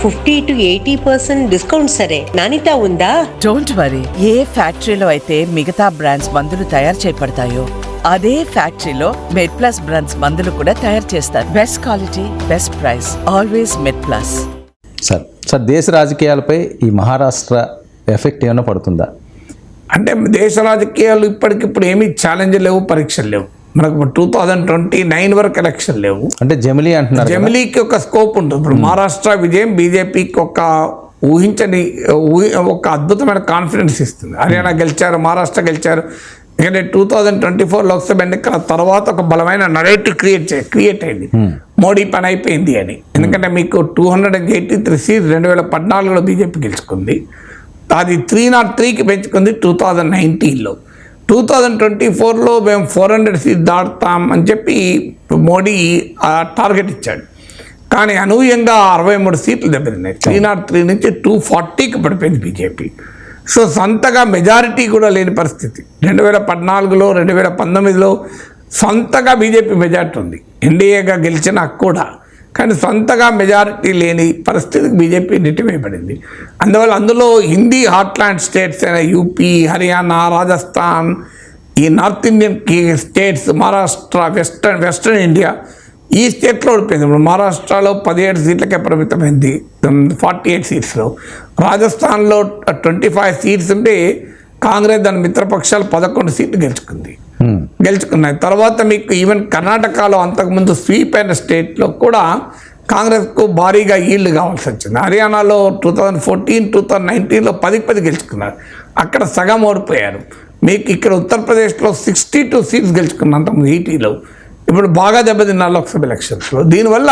50 to 80% discount సరే, నాణ్యత ఉందా? Don't worry. ఏ ఫ్యాక్టరీలో అయితే మిగతా బ్రాండ్స్ మందులు తయారు చేయబడతాయో అదే ఫ్యాక్టరీలో మెడ్ ప్లస్ బ్రాండ్స్ మందులు కూడా తయారు చేస్తారు. Best quality, best price, always Med Plus. Sir దేశ రాజకీయాలపై ఈ మహారాష్ట్ర ఎఫెక్ట్ ఏమైనా పడుతుందా? అంటే దేశ రాజకీయాలు ఇప్పటికిప్పుడు ఏమీ ఛాలెంజ్ లేవు, పరీక్షలు లేవు. మనకు 2029 వరకు ఎలక్షన్ లేవు. అంటే జమిలీ అంటున్నారు, జమిలీకి ఒక స్కోప్ ఉంటుంది. ఇప్పుడు మహారాష్ట్ర విజయం బీజేపీకి ఒక ఒక అద్భుతమైన కాన్ఫిడెన్స్ ఇస్తుంది. హర్యానా గెలిచారు, మహారాష్ట్ర గెలిచారు. ఎందుకంటే 2024 లోక్సభ ఎన్నికల తర్వాత ఒక బలమైన నరేటివ్ క్రియేట్ అయింది, మోడీ పని అయిపోయింది అని. ఎందుకంటే మీకు 283 సీట్స్ 2014లో బీజేపీ గెలుచుకుంది. అది 303కి పెంచుకుంది 2019లో. 2024లో మేము 400 సీట్స్ దాటుతాం అని చెప్పి మోడీ టార్గెట్ ఇచ్చాడు. కానీ అనూహ్యంగా 63 సీట్లు దెబ్బతిన్నాయి. 303 నుంచి 240కి పడిపోయింది బీజేపీ. సో సొంతగా మెజారిటీ కూడా లేని పరిస్థితి. 2014లో 2019లో సొంతగా బీజేపీ మెజారిటీ ఉంది, ఎన్డీఏగా గెలిచినా కూడా. కానీ సొంతగా మెజారిటీ లేని పరిస్థితికి బీజేపీ నెట్టివేయబడింది. అందులో హిందీ హార్ట్లాండ్ స్టేట్స్ అయిన యూపీ, హర్యానా, రాజస్థాన్, ఈ north Indian states, Maharashtra, western India, ఈ స్టేట్లో ఓడిపోయింది. ఇప్పుడు మహారాష్ట్రలో 17 సీట్లకే పరిమితమైంది 48 సీట్స్లో. రాజస్థాన్లో 25 సీట్స్ ఉంటే కాంగ్రెస్ దాని మిత్రపక్షాలు 11 సీట్లు గెలుచుకున్నాయి. తర్వాత మీకు ఈవెన్ కర్ణాటకలో అంతకుముందు స్వీప్ అయిన స్టేట్లో కూడా కాంగ్రెస్కు భారీగా ఈల్డ్ కావాల్సి వచ్చింది. హర్యానాలో 2014, 2019లో 10 గెలుచుకున్నారు, అక్కడ సగం ఓడిపోయారు. మీకు ఇక్కడ ఉత్తరప్రదేశ్లో 62 సీట్స్ గెలుచుకున్నారు అంతకుముందు 80లో. ఇప్పుడు బాగా దెబ్బతిన్నారు లోక్సభ ఎలక్షన్స్లో. దీనివల్ల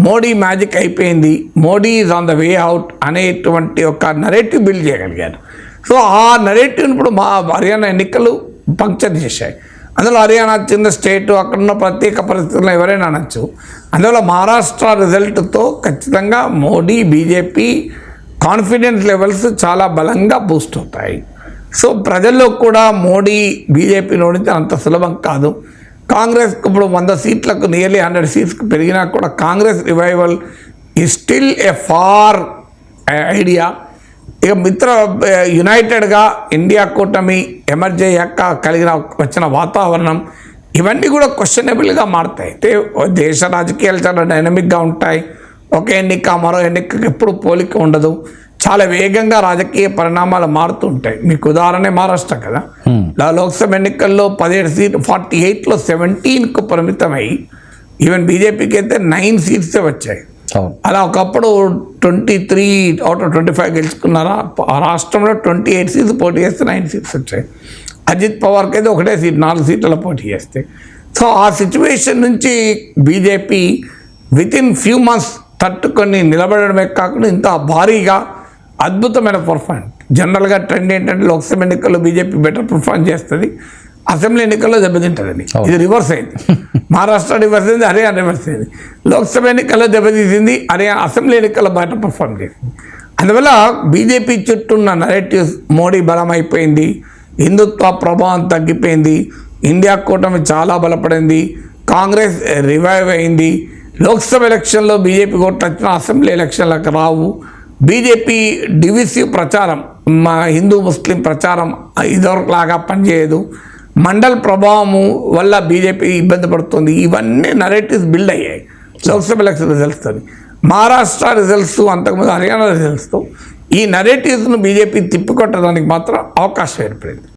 మోడీ మ్యాజిక్ అయిపోయింది, Modi is on the way out అనేటువంటి ఒక నరేటివ్ బిల్డ్ చేయగలిగారు. సో ఆ నరేటివ్ని ఇప్పుడు మా హర్యానా ఎన్నికలు పంక్చర్ చేశాయి. అందులో హర్యానా చిన్న స్టేటు, అక్కడున్న ప్రత్యేక పరిస్థితుల్లో ఎవరైనా అనొచ్చు. అందువల్ల మహారాష్ట్ర రిజల్ట్తో ఖచ్చితంగా మోడీ, బీజేపీ కాన్ఫిడెన్స్ లెవెల్స్ చాలా బలంగా బూస్ట్ అవుతాయి. సో ప్రజల్లో కూడా మోడీ బీజేపీని ఓడించడం అంత సులభం కాదు. కాంగ్రెస్కి ఇప్పుడు 100 సీట్లకు నియర్లీ 100 సీట్స్కి పెరిగినా కూడా కాంగ్రెస్ రివైవల్ ఈ స్టిల్ ఏ ఫార్ ఐడియా. ఇక యునైటెడ్గా ఇండియా కూటమి ఎమర్జ్ అయ్యాక వచ్చిన వాతావరణం ఇవన్నీ కూడా క్వశ్చనబుల్గా మారుతాయి. అయితే దేశ రాజకీయాలు చాలా డైనమిక్గా ఉంటాయి. ఒక ఎన్నిక మరో ఎన్నికకి ఎప్పుడు పోలిక ఉండదు. చాలా వేగంగా రాజకీయ పరిణామాలు మారుతూ ఉంటాయి. మీకు ఉదాహరణ మహారాష్ట్ర కదా, లోక్సభ ఎన్నికల్లో 17 సీట్లు 48లో 17కు పరిమితమై ఈవెన్ బీజేపీకి అయితే 9 సీట్సే వచ్చాయి. అలా ఒకప్పుడు 23 out of 25 గెలుచుకున్నారా. ఆ రాష్ట్రంలో 28 సీట్స్ పోటీ చేస్తే 9 సీట్స్ వచ్చాయి. అజిత్ పవార్కి అయితే ఒకటే సీట్ 4 సీట్లలో పోటీ చేస్తే. సో ఆ సిచ్యువేషన్ నుంచి బీజేపీ వితిన్ ఫ్యూ మంత్స్ తట్టుకొని నిలబడడమే కాకుండా ఇంత భారీగా అద్భుతమైన పర్ఫార్మెన్స్. జనరల్గా ట్రెండ్ ఏంటంటే లోక్సభ ఎన్నికల్లో బీజేపీ బెటర్ పర్ఫార్మ్ చేస్తుంది, అసెంబ్లీ ఎన్నికల్లో దెబ్బతింటుందని. ఇది రివర్స్ అయింది. మహారాష్ట్ర రివర్స్ అయింది, హర్యానా రివర్స్ అయింది. లోక్సభ ఎన్నికల్లో దెబ్బతీసింది, హర్యానా అసెంబ్లీ ఎన్నికల్లో బయట పర్ఫార్మ్ చేసింది. అందువల్ల బీజేపీ చుట్టూ ఉన్న నరేటివ్స్ మోడీ బలం అయిపోయింది, హిందుత్వ ప్రభావం తగ్గిపోయింది, ఇండియా కూటమి చాలా బలపడింది, కాంగ్రెస్ రివైవ్ అయింది. లోక్సభ ఎలక్షన్లో బీజేపీ కొట్టు వచ్చిన అసెంబ్లీ ఎలక్షన్లకు రావు. బీజేపీ డివిసివ్ ప్రచారం, మా హిందూ ముస్లిం ప్రచారం ఇదివరకులాగా పనిచేయదు. మండల్ ప్రభావము వల్ల బీజేపీ ఇబ్బంది పడుతుంది. ఇవన్నీ నరేటివ్స్ బిల్డ్ అయ్యాయి లోక్సభ ఎలక్షన్ రిజల్ట్స్తో. మహారాష్ట్ర రిజల్ట్స్, అంతకుముందు హర్యానా రిజల్ట్స్తో ఈ నరేటివ్స్ను బీజేపీ తిప్పికొట్టడానికి మాత్రం అవకాశం ఏర్పడింది.